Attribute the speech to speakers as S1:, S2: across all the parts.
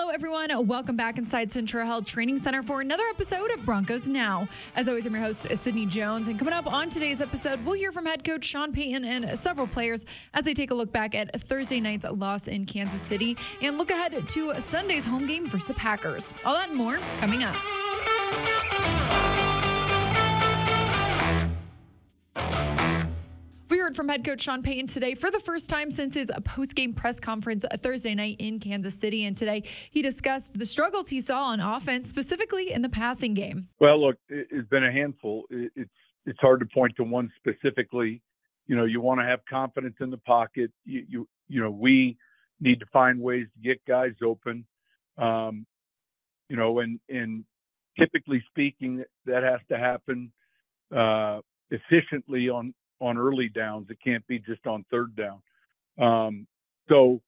S1: Hello, everyone. Welcome back inside Central Health Training Center for another episode of Broncos Now. As always, I'm your host, Sydney Jones. And coming up on today's episode, we'll hear from head coach Sean Payton and several players as they take a look back at Thursday night's loss in Kansas City and look ahead to Sunday's home game versus the Packers. All that and more coming up. We heard from head coach Sean Payton today for the first time since his post-game press conference Thursday night in Kansas City. And today he discussed the struggles he saw on offense, specifically in the passing game.
S2: Well, look, it's been a handful. It's hard to point to one specifically. You know, you want to have confidence in the pocket. You know, we need to find ways to get guys open. You know, and typically speaking, that has to happen efficiently on early downs. It can't be just on third down. So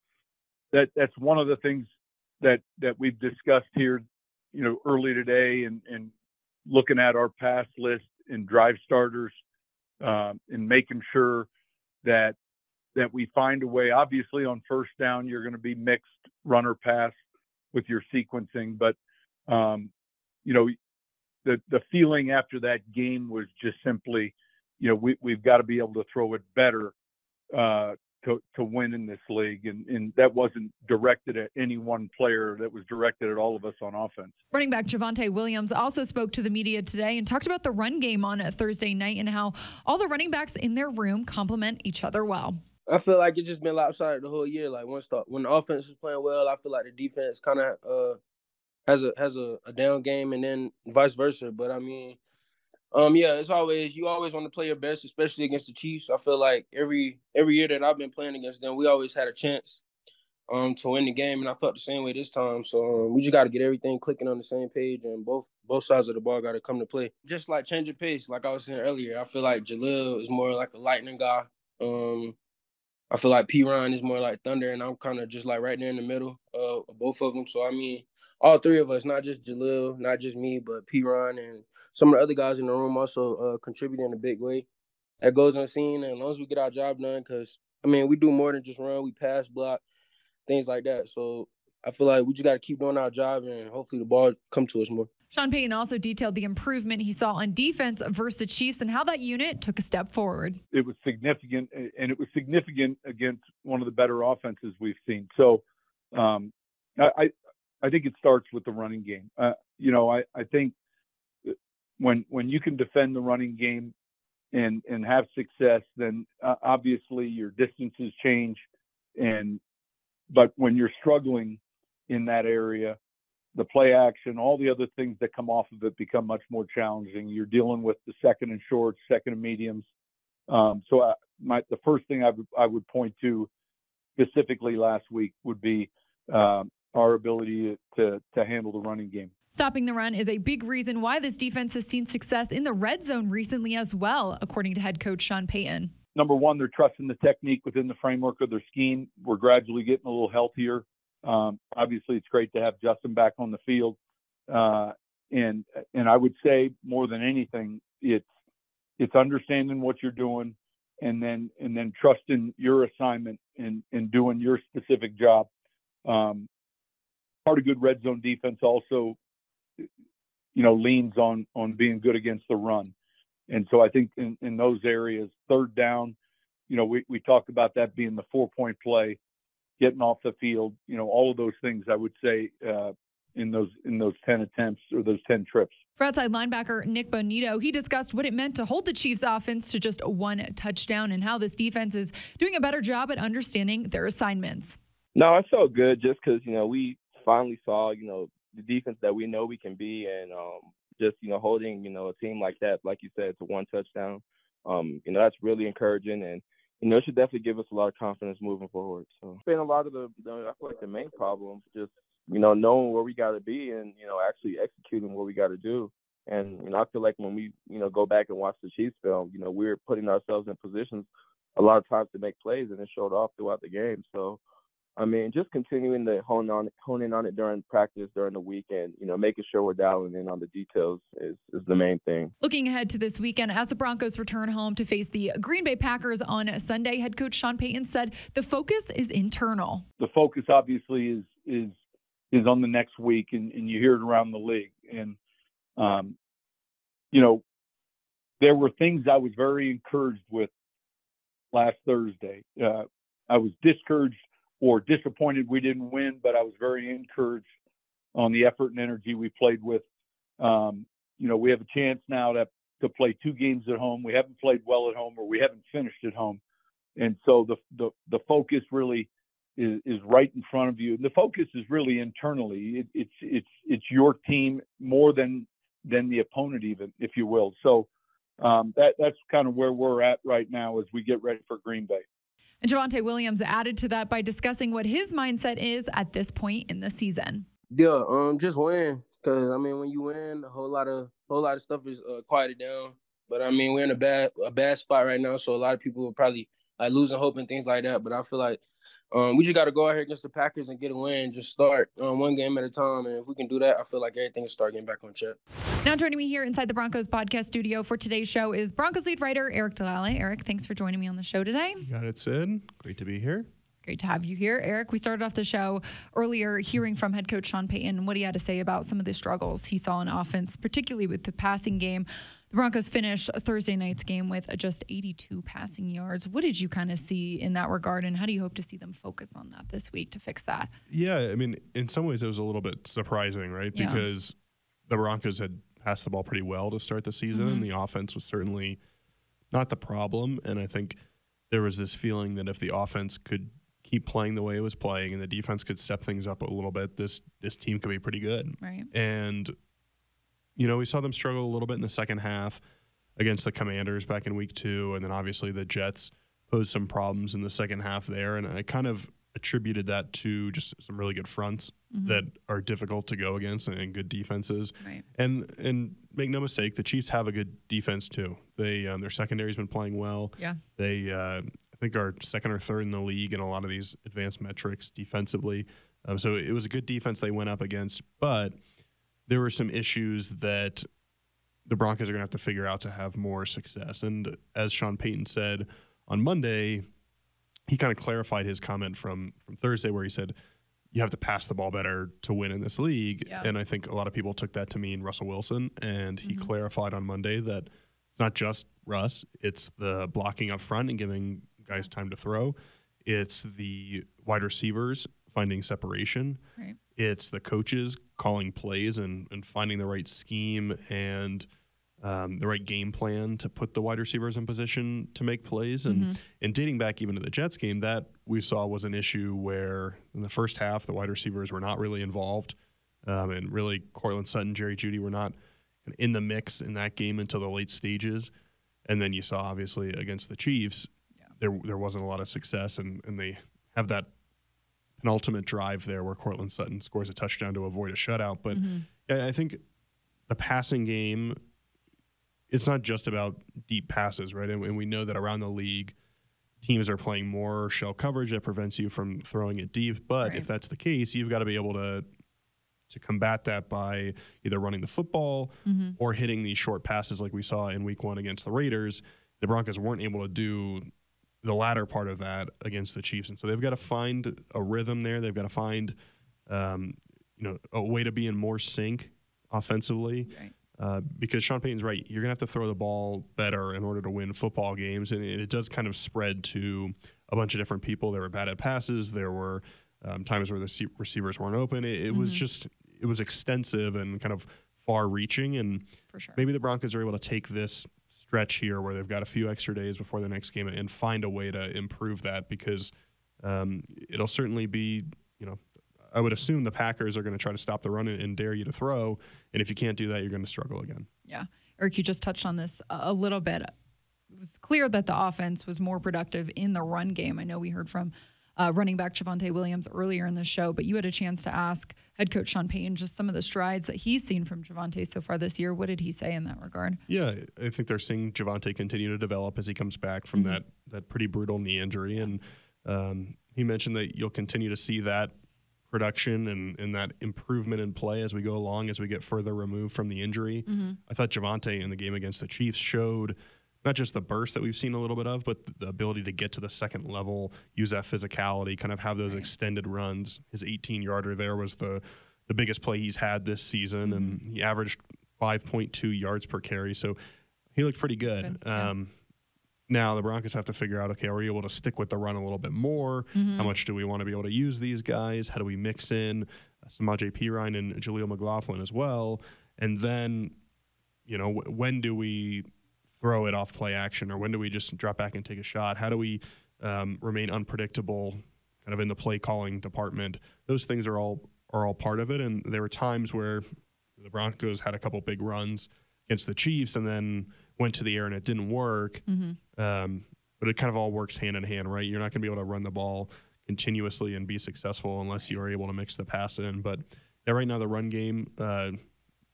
S2: that's one of the things that we've discussed here, you know, early today and looking at our pass list and drive starters and making sure that we find a way. Obviously on first down, you're going to be mixed runner pass with your sequencing, but you know, the feeling after that game was just simply, you know, we've got to be able to throw it better to win in this league. And that wasn't directed at any one player. That was directed at all of us on offense.
S1: Running back Javonte Williams also spoke to the media today and talked about the run game on a Thursday night and how all the running backs in their room complement each other well.
S3: I feel like it's just been lopsided the whole year. Like when the offense is playing well, I feel like the defense kind of has a down game, and then vice versa. But I mean, yeah, you always want to play your best, especially against the Chiefs. I feel like every year that I've been playing against them, we always had a chance to win the game, and I felt the same way this time. So we just got to get everything clicking on the same page, and both sides of the ball got to come to play. Just like change of pace, like I was saying earlier. I feel like Jalil is more like a lightning guy. I feel like P-Ron is more like thunder, and I'm kind of just like right there in the middle of both of them. So, I mean, all three of us, not just Jalil, not just me, but P-Ron and some of the other guys in the room also contribute in a big way. That goes unseen, and as long as we get our job done, because, I mean, we do more than just run. We pass, block, things like that. So I feel like we just got to keep doing our job, and hopefully the ball come to us more.
S1: Sean Payton also detailed the improvement he saw on defense versus the Chiefs and how that unit took a step forward.
S2: It was significant, and it was significant against one of the better offenses we've seen. So I think it starts with the running game. You know, I think when you can defend the running game and have success, then obviously your distances change. But when you're struggling in that area, the play action, all the other things that come off of it become much more challenging. You're dealing with the second and shorts, second and mediums. So the first thing I would point to specifically last week would be our ability to handle the running game.
S1: Stopping the run is a big reason why this defense has seen success in the red zone recently as well, according to head coach Sean Payton.
S2: Number one, they're trusting the technique within the framework of their scheme. We're gradually getting a little healthier. Obviously, it's great to have Justin back on the field. And I would say more than anything, it's understanding what you're doing and then trusting your assignment and doing your specific job. Part of good red zone defense also, you know, leans on being good against the run. And so I think in those areas, third down, you know, we talked about that being the 4-point play, getting off the field, you know, all of those things I would say in those 10 attempts or those 10 trips.
S1: For outside linebacker Nick Bonito, he discussed what it meant to hold the Chiefs offense to just one touchdown and how this defense is doing a better job at understanding their assignments.
S4: No, it felt good just because, you know, we finally saw, you know, the defense that we know we can be, and just, you know, holding, you know, a team like that, like you said, to one touchdown, you know, that's really encouraging, and, you know, it should definitely give us a lot of confidence moving forward. So it's been a lot of I feel like the main problem, just, you know, knowing where we got to be and, you know, actually executing what we got to do. And, you know, I feel like when we, you know, go back and watch the Chiefs film, you know, we're putting ourselves in positions a lot of times to make plays, and it showed off throughout the game. So, I mean, just continuing to hone in on it during practice, during the weekend, you know, making sure we're dialing in on the details is the main thing.
S1: Looking ahead to this weekend, as the Broncos return home to face the Green Bay Packers on Sunday, head coach Sean Payton said the focus is internal.
S2: The focus obviously is is on the next week, and you hear it around the league. And, you know, there were things I was very encouraged with last Thursday. I was discouraged or disappointed we didn't win, but I was very encouraged on the effort and energy we played with. You know, we have a chance now to play 2 games at home. We haven't played well at home, or we haven't finished at home. And so the focus really is right in front of you. And the focus is really internally. It's your team more than the opponent, even, if you will. So that's kind of where we're at right now as we get ready for Green Bay.
S1: And Javonte Williams added to that by discussing what his mindset is at this point in the season.
S3: Yeah, just win. Because, I mean, when you win, a whole lot of stuff is quieted down. But, I mean, we're in a bad spot right now, so a lot of people are probably like losing hope and things like that. But I feel like we just got to go out here against the Packers and get a win. Just start one game at a time. And if we can do that, I feel like everything will start getting back on track.
S1: Now joining me here inside the Broncos podcast studio for today's show is Broncos lead writer Eric Delale. Eric, thanks for joining me on the show today.
S5: You got it, Sid. Great to be here.
S1: Great to have you here, Eric. We started off the show earlier hearing from head coach Sean Payton and what he had to say about some of the struggles he saw in offense, particularly with the passing game. The Broncos finished Thursday night's game with just 82 passing yards. What did you kind of see in that regard, and how do you hope to see them focus on that this week to fix that?
S5: Yeah, I mean, in some ways it was a little bit surprising, right?
S1: Yeah.
S5: Because the Broncos had passed the ball pretty well to start the season, and the offense was certainly not the problem. And I think there was this feeling that if the offense could keep playing the way it was playing and the defense could step things up a little bit, this team could be pretty good.
S1: Right.
S5: And, you know, we saw them struggle a little bit in the second half against the Commanders back in week 2, and then obviously the Jets posed some problems in the second half there, and I kind of attributed that to just some really good fronts that are difficult to go against and good defenses.
S1: Right.
S5: And make no mistake, the Chiefs have a good defense too. They their secondary's been playing well.
S1: Yeah.
S5: They I think are second or third in the league in a lot of these advanced metrics defensively. So it was a good defense they went up against, but there were some issues that the Broncos are going to have to figure out to have more success. And as Sean Payton said on Monday, he kind of clarified his comment from Thursday where he said, you have to pass the ball better to win in this league.
S1: Yeah.
S5: And I think a lot of people took that to mean Russell Wilson. And he clarified on Monday that it's not just Russ. It's the blocking up front and giving guys time to throw. It's the wide receivers finding separation.
S1: Right.
S5: It's the coaches calling plays and finding the right scheme and the right game plan to put the wide receivers in position to make plays. And dating back even to the Jets game, that we saw was an issue where in the first half, the wide receivers were not really involved. And really, Cortland Sutton, Jerry Jeudy were not in the mix in that game until the late stages. And then you saw, obviously, against the Chiefs, there wasn't a lot of success. And they have that penultimate drive there where Cortland Sutton scores a touchdown to avoid a shutout. But I think the passing game, it's not just about deep passes, right? And we know that around the league, teams are playing more shell coverage that prevents you from throwing it deep. But if that's the case, you've got to be able to combat that by either running the football or hitting these short passes like we saw in week 1 against the Raiders. The Broncos weren't able to do the latter part of that against the Chiefs. And so they've got to find a rhythm there. They've got to find a way to be in more sync offensively. Right. Because Sean Payton's right. You're going to have to throw the ball better in order to win football games. And it does kind of spread to a bunch of different people. There were bad at passes. There were times where the receivers weren't open. It was extensive and kind of far-reaching. And
S1: For sure.
S5: maybe the Broncos are able to take this stretch here where they've got a few extra days before the next game and find a way to improve that, because it'll certainly be, I would assume the Packers are going to try to stop the run and dare you to throw. And if you can't do that, you're going to struggle again.
S1: Yeah. Eric, you just touched on this a little bit. It was clear that the offense was more productive in the run game. I know we heard from running back Javonte Williams earlier in the show, but you had a chance to ask head coach Sean Payton just some of the strides that he's seen from Javonte so far this year. What did he say in that regard?
S5: Yeah, I think they're seeing Javonte continue to develop as he comes back from that pretty brutal knee injury. And he mentioned that you'll continue to see that production and that improvement in play as we go along, as we get further removed from the injury. I thought Javonte in the game against the Chiefs showed not just the burst that we've seen a little bit of, but the ability to get to the second level, use that physicality, kind of have those extended runs. His 18-yarder there was the biggest play he's had this season, and he averaged 5.2 yards per carry, so he looked pretty good. Now the Broncos have to figure out, okay, are we able to stick with the run a little bit more? How much do we want to be able to use these guys? How do we mix in Samaje Perine and Jaleel McLaughlin as well? And then, when do we throw it off play action, or when do we just drop back and take a shot? How do we remain unpredictable kind of in the play calling department? Those things are all part of it. And there were times where the Broncos had a couple big runs against the Chiefs and then went to the air and it didn't work. But it kind of all works hand in hand, right? You're not going to be able to run the ball continuously and be successful unless you are able to mix the pass in. But right now the run game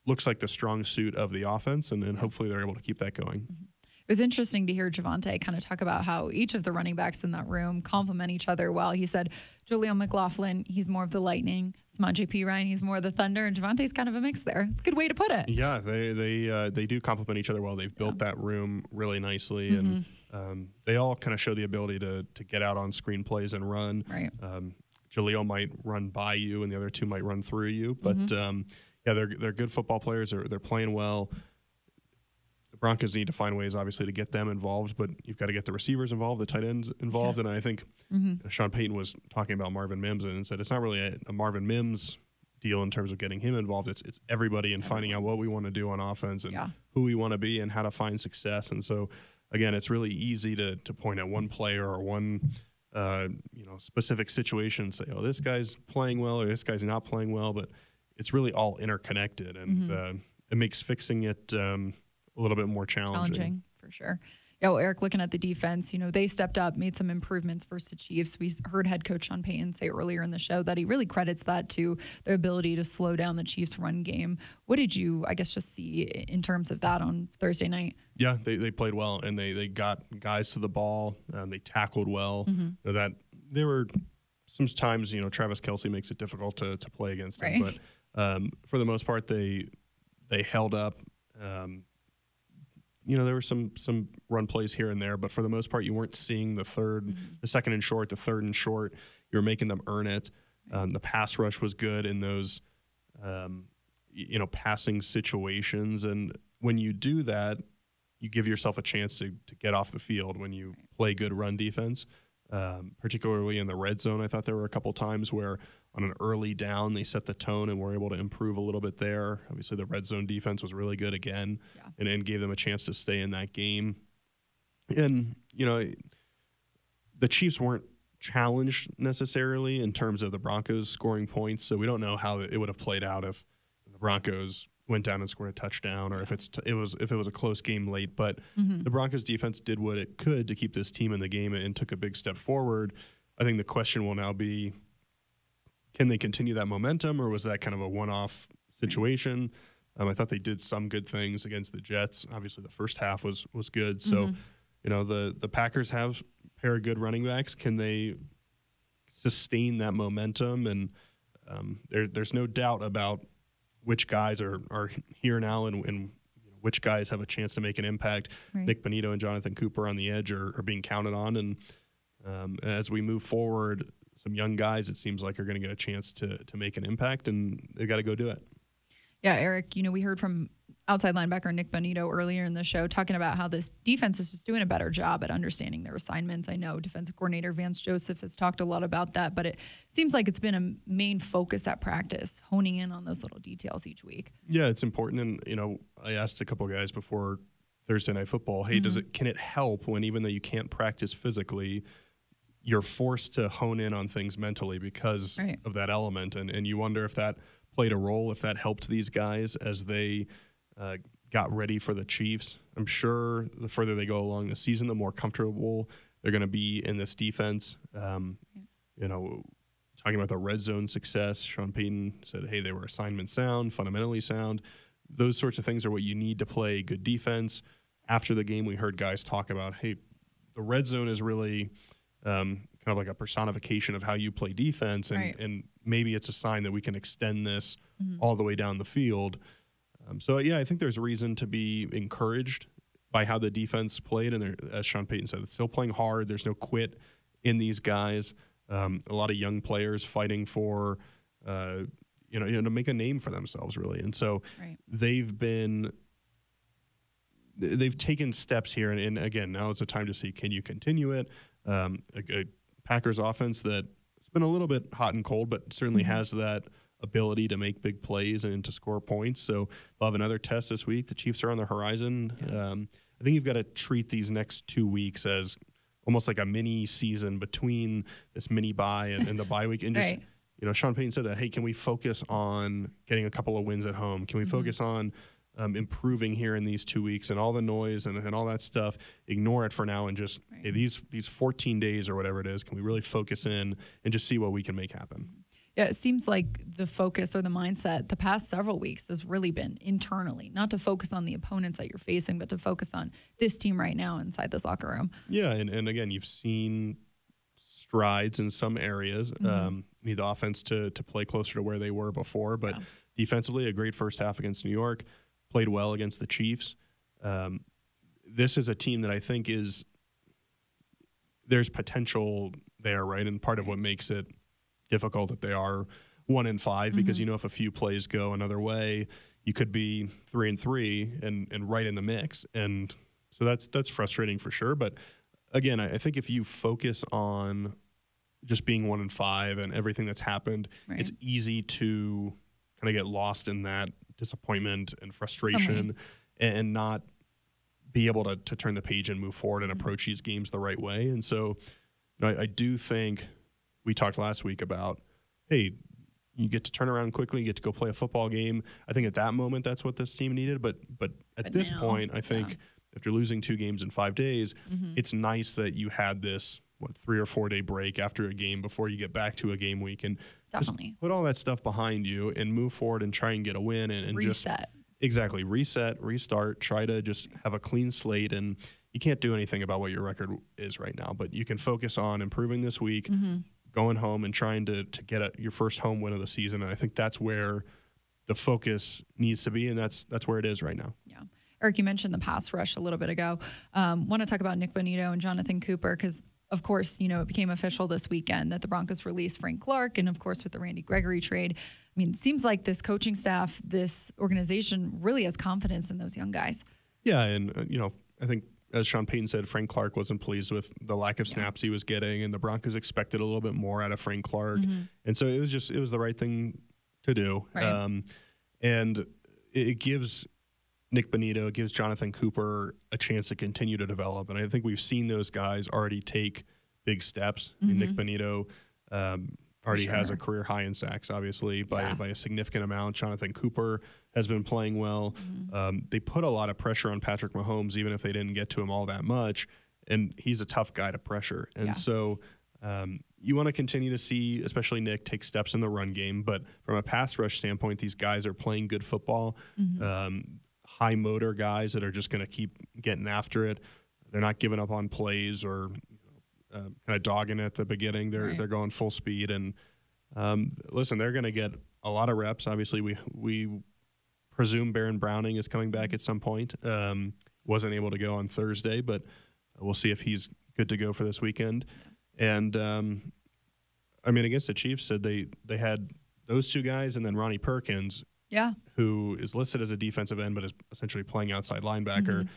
S5: looks like the strong suit of the offense, and hopefully they're able to keep that going.
S1: It was interesting to hear Javonte kind of talk about how each of the running backs in that room complement each other well. He said Jaleel McLaughlin, he's more of the Lightning. Samaje Perine, he's more of the Thunder. And Javonte's kind of a mix there. It's a good way to put it.
S5: Yeah, they do complement each other well. They've built that room really nicely. And they all kind of show the ability to get out on screen plays and run.
S1: Right.
S5: Jaleel might run by you and the other two might run through you. But, they're good football players. They're playing well. The Broncos need to find ways, obviously, to get them involved, but you've got to get the receivers involved, the tight ends involved. And I think Sean Payton was talking about Marvin Mims and said it's not really a Marvin Mims deal in terms of getting him involved. It's everybody and finding out what we want to do on offense and who we want to be and how to find success. And so, again, it's really easy to point at one player or one specific situation and say, oh, this guy's playing well or this guy's not playing well, but it's really all interconnected, and it makes fixing it a little bit more challenging.
S1: For sure. Yeah, well, Eric, looking at the defense, they stepped up, made some improvements versus the Chiefs. We heard head coach Sean Payton say earlier in the show that he really credits that to their ability to slow down the Chiefs' run game. What did you, just see in terms of that on Thursday night?
S5: Yeah, they played well, and they got guys to the ball. They tackled well. That there were some times, Travis Kelce makes it difficult to play against him, but for the most part, they held up. There were some run plays here and there, but for the most part, you weren't seeing the second and short, the third and short. You were making them earn it. The pass rush was good in those, passing situations. And when you do that, you give yourself a chance to get off the field when you play good run defense, particularly in the red zone. I thought there were a couple times where on an early down, they set the tone and were able to improve a little bit there. Obviously, the red zone defense was really good again and gave them a chance to stay in that game. And, the Chiefs weren't challenged necessarily in terms of the Broncos scoring points, so we don't know how it would have played out if the Broncos went down and scored a touchdown or if it was a close game late. But the Broncos defense did what it could to keep this team in the game and took a big step forward. I think the question will now be, can they continue that momentum, or was that kind of a one-off situation? I thought they did some good things against the Jets. Obviously, the first half was good. So, the Packers have a pair of good running backs. Can they sustain that momentum? And there's no doubt about which guys are here now and which guys have a chance to make an impact. Nick Bonito and Jonathan Cooper on the edge are being counted on. And as we move forward, some young guys, it seems like, are going to get a chance to make an impact, and they've got to go do it.
S1: Yeah, Eric, we heard from outside linebacker Nick Bonito earlier in the show talking about how this defense is just doing a better job at understanding their assignments. I know defensive coordinator Vance Joseph has talked a lot about that, but it seems like it's been a main focus at practice, honing in on those little details each week.
S5: Yeah, it's important. And, I asked a couple of guys before Thursday Night Football, hey, can it help when, even though you can't practice physically, you're forced to hone in on things mentally because of that element. And you wonder if that played a role, if that helped these guys as they got ready for the Chiefs. I'm sure the further they go along the season, the more comfortable they're going to be in this defense. Talking about the red zone success, Sean Payton said, hey, they were assignment sound, fundamentally sound. Those sorts of things are what you need to play good defense. After the game, we heard guys talk about, hey, the red zone is really kind of like a personification of how you play defense, and maybe it's a sign that we can extend this all the way down the field. I think there's reason to be encouraged by how the defense played, and as Sean Payton said, it's still playing hard. There's no quit in these guys. A lot of young players fighting for, to make a name for themselves, really. And so they've taken steps here. And again, now it's a time to see, can you continue it? A Packers offense that's been a little bit hot and cold, but certainly has that ability to make big plays and to score points. So we'll have another test this week. The Chiefs are on the horizon. Yeah. I think you've got to treat these next 2 weeks as almost like a mini season between this mini bye and the bye week. And just, Sean Payton said that, hey, can we focus on getting a couple of wins at home? Can we focus on improving here in these 2 weeks, and all the noise and all that stuff, ignore it for now and just, hey, these 14 days or whatever it is, can we really focus in and just see what we can make happen?
S1: Yeah, it seems like the focus or the mindset the past several weeks has really been internally, not to focus on the opponents that you're facing, but to focus on this team right now inside this locker room.
S5: Yeah, and again, you've seen strides in some areas. Need the offense to play closer to where they were before, but defensively, a great first half against New York, played well against the Chiefs. This is a team that I think there's potential there, right? And part of what makes it difficult that they are 1-5, because if a few plays go another way, you could be 3-3 and right in the mix, and so that's frustrating for sure. But again, I think if you focus on just being 1-5 and everything that's happened, it's easy to kind of get lost in that disappointment and frustration and not be able to turn the page and move forward and approach these games the right way. And so I do think we talked last week about, hey, you get to turn around quickly, you get to go play a football game. I think at that moment that's what this team needed. But at this point, I think after losing 2 games in 5 days, it's nice that you had this 3 or 4 day break after a game before you get back to a game week, and just put all that stuff behind you and move forward and try and get a win and
S1: reset.
S5: Reset, restart, try to just have a clean slate. And you can't do anything about what your record is right now, but you can focus on improving this week, going home and trying to get your first home win of the season. And I think that's where the focus needs to be, and that's where it is right now.
S1: Yeah. Eric, you mentioned the pass rush a little bit ago. Want to talk about Nick Bonito and Jonathan Cooper, because of course, it became official this weekend that the Broncos released Frank Clark, and of course with the Randy Gregory trade. I mean, it seems like this coaching staff, this organization really has confidence in those young guys. Yeah, and
S5: I think, as Sean Payton said, Frank Clark wasn't pleased with the lack of snaps he was getting, and the Broncos expected a little bit more out of Frank Clark. And so it was the right thing to do.
S1: Right.
S5: And it gives Nick Bonito, it gives Jonathan Cooper a chance to continue to develop. And I think we've seen those guys already take big steps. Nick Bonito already has a career high in sacks, obviously, by a significant amount. Jonathan Cooper has been playing well. They put a lot of pressure on Patrick Mahomes, even if they didn't get to him all that much. And he's a tough guy to pressure. And so you want to continue to see, especially Nick, take steps in the run game. But from a pass rush standpoint, these guys are playing good football. High motor guys that are just going to keep getting after it. They're not giving up on plays or kind of dogging it at the beginning. They're going full speed. And listen, they're going to get a lot of reps. Obviously, we presume Baron Browning is coming back at some point. Wasn't able to go on Thursday, but we'll see if he's good to go for this weekend. And against the Chiefs, said they had those 2 guys and then Ronnie Perkins, who is listed as a defensive end but is essentially playing outside linebacker.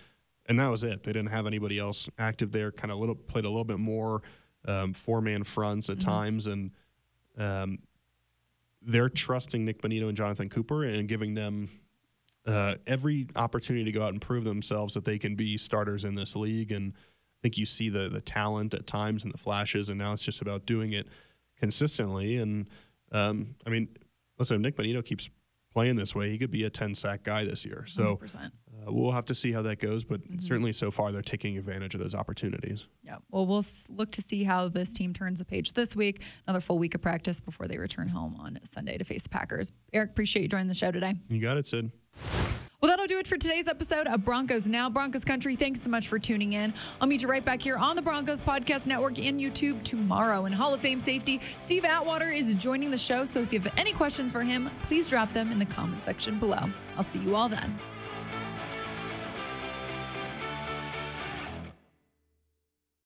S5: And that was it. They didn't have anybody else active there, played a little bit more 4-man fronts at times. And they're trusting Nick Bonito and Jonathan Cooper and giving them every opportunity to go out and prove themselves that they can be starters in this league. And I think you see the talent at times and the flashes, and now it's just about doing it consistently. And, listen, if Nick Bonito keeps playing this way, he could be a 10-sack guy this year. So we'll have to see how that goes, but certainly so far they're taking advantage of those opportunities. Yeah, well, we'll look to see how this team turns the page this week. Another full week of practice before they return home on Sunday to face the Packers. Eric, appreciate you joining the show today. You got it, Sid. Well, that'll do it for today's episode of Broncos Now. Broncos Country, thanks so much for tuning in. I'll meet you right back here on the Broncos Podcast Network and YouTube tomorrow. And Hall of Fame safety Steve Atwater is joining the show, so if you have any questions for him, please drop them in the comment section below. I'll see you all then.